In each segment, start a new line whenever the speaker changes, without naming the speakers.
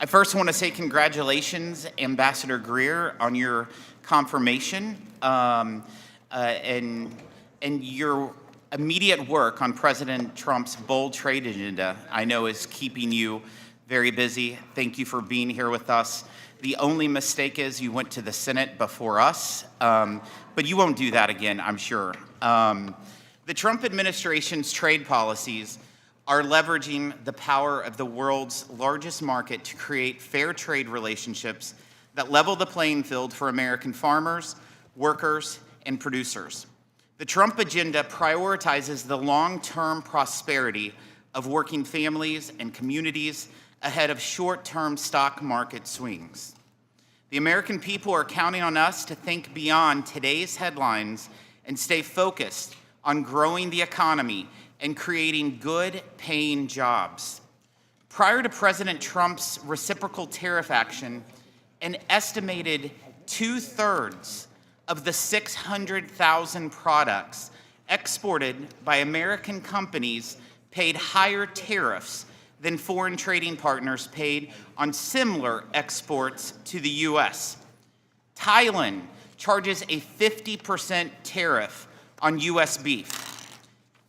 I first want to say congratulations, Ambassador Greer, on your confirmation and your immediate work on President Trump's bold trade agenda. I know is keeping you very busy. Thank you for being here with us. The only mistake is you went to the Senate before us, but you won't do that again, I'm sure. The Trump administration's trade policies are leveraging the power of the world's largest market to create fair trade relationships that level the playing field for American farmers, workers, and producers. The Trump agenda prioritizes the long-term prosperity of working families and communities ahead of short-term stock market swings. The American people are counting on us to think beyond today's headlines and stay focused on growing the economy and creating good-paying jobs. Prior to President Trump's reciprocal tariff action, an estimated 2/3 of the 600,000 products exported by American companies paid higher tariffs than foreign trading partners paid on similar exports to the U.S. Thailand charges a 50% tariff on U.S. beef.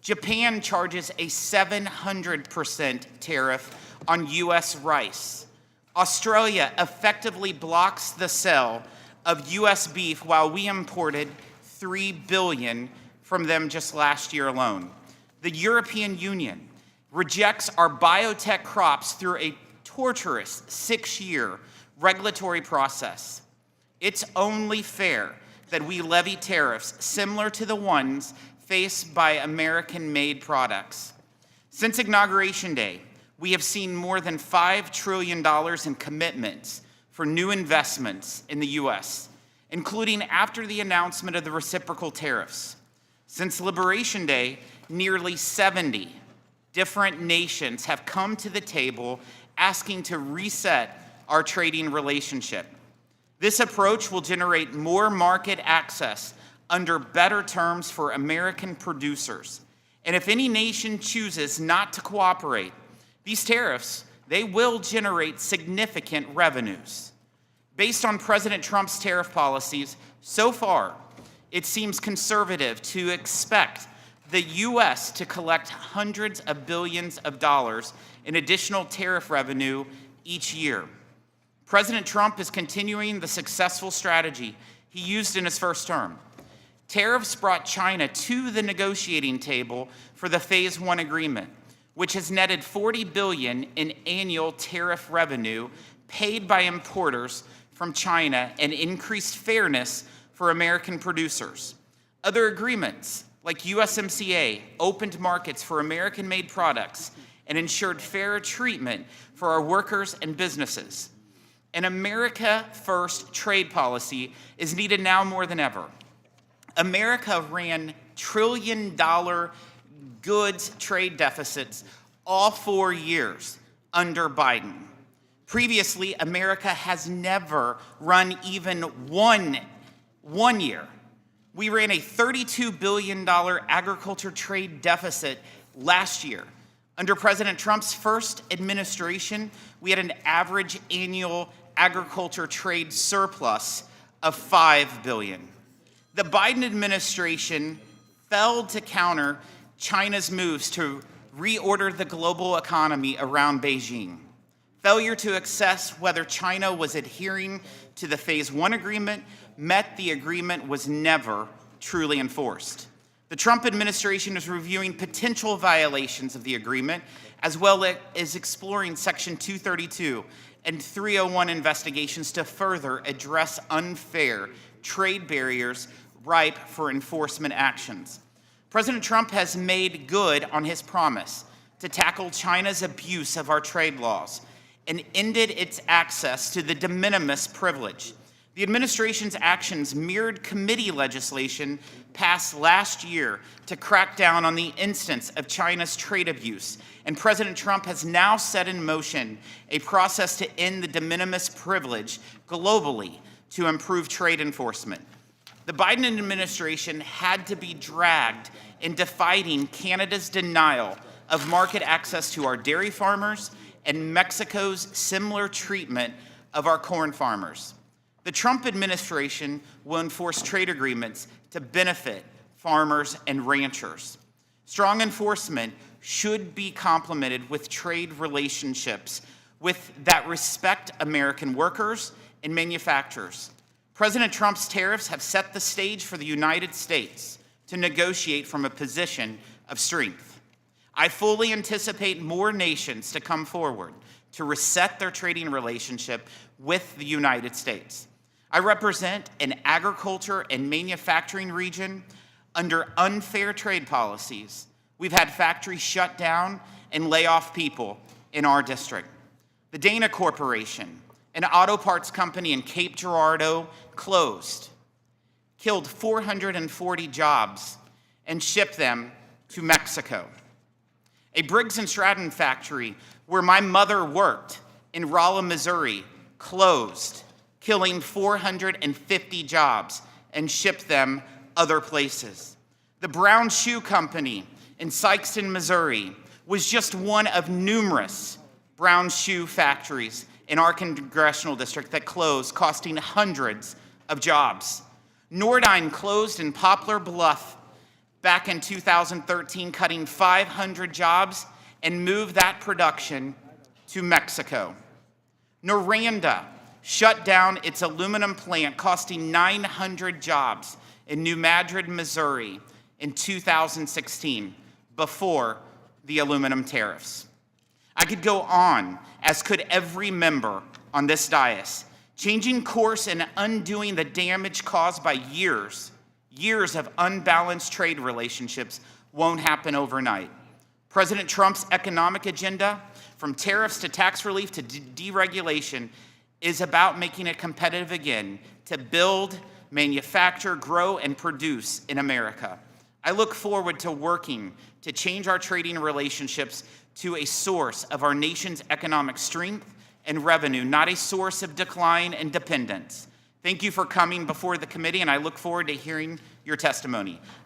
Japan charges a 700% tariff on U.S. rice. Australia effectively blocks the sale of U.S. beef while we imported $3 billion from them just last year alone. The European Union rejects our biotech crops through a torturous 6-year regulatory process. It's only fair that we levy tariffs similar to the ones faced by American-made products. Since Inauguration Day, we have seen more than $5 trillion in commitments for new investments in the U.S., including after the announcement of the reciprocal tariffs. Since Liberation Day, nearly 70 different nations have come to the table asking to reset our trading relationship. This approach will generate more market access under better terms for American producers. And if any nation chooses not to cooperate, these tariffs, they will generate significant revenues. Based on President Trump's tariff policies, so far, it seems conservative to expect the U.S. to collect hundreds of billions of dollars in additional tariff revenue each year. President Trump is continuing the successful strategy he used in his first term. Tariffs brought China to the negotiating table for the Phase 1 agreement, which has netted $40 billion in annual tariff revenue paid by importers from China and increased fairness for American producers. Other agreements, like USMCA, opened markets for American-made products and ensured fairer treatment for our workers and businesses. An America First trade policy is needed now more than ever. America ran trillion-dollar goods trade deficits all 4 years under Biden. Previously, America has never run even one year. We ran a $32 billion agriculture trade deficit last year. Under President Trump's first administration, we had an average annual agriculture trade surplus of $5 billion. The Biden administration failed to counter China's moves to reorder the global economy around Beijing. Failure to assess whether China was adhering to the Phase 1 agreement meant the agreement was never truly enforced. The Trump administration is reviewing potential violations of the agreement, as well as exploring Section 232 and 301 investigations to further address unfair trade barriers ripe for enforcement actions. President Trump has made good on his promise to tackle China's abuse of our trade laws and ended its access to the de minimis privilege. The administration's actions mirrored committee legislation passed last year to crack down on the instance of China's trade abuse, and President Trump has now set in motion a process to end the de minimis privilege globally to improve trade enforcement. The Biden administration had to be dragged into fighting Canada's denial of market access to our dairy farmers and Mexico's similar treatment of our corn farmers. The Trump administration will enforce trade agreements to benefit farmers and ranchers. Strong enforcement should be complemented with trade relationships that respect American workers and manufacturers. President Trump's tariffs have set the stage for the United States to negotiate from a position of strength. I fully anticipate more nations to come forward to reset their trading relationship with the United States. I represent an agriculture and manufacturing region under unfair trade policies. We've had factories shut down and lay off people in our district. The Dana Corporation, an auto parts company in Cape Girardeau, closed, killed 440 jobs, and shipped them to Mexico. A Briggs & Stratton factory where my mother worked in Rolla, Missouri, closed, killing 450 jobs, and shipped them other places. The Brown Shoe Company in Sikeston, Missouri, was just one of numerous brown shoe factories in our congressional district that closed, costing hundreds of jobs. Nordine closed in Poplar Bluff back in 2013, cutting 500 jobs and moved that production to Mexico. Noranda shut down its aluminum plant, costing 900 jobs in New Madrid, Missouri in 2016, before the aluminum tariffs. I could go on, as could every member on this dais, changing course and undoing the damage caused by years of unbalanced trade relationships won't happen overnight. President Trump's economic agenda, from tariffs to tax relief to deregulation, is about making it competitive again to build, manufacture, grow, and produce in America. I look forward to working to change our trading relationships to a source of our nation's economic strength and revenue, not a source of decline and dependence. Thank you for coming before the committee, and I look forward to hearing your testimony.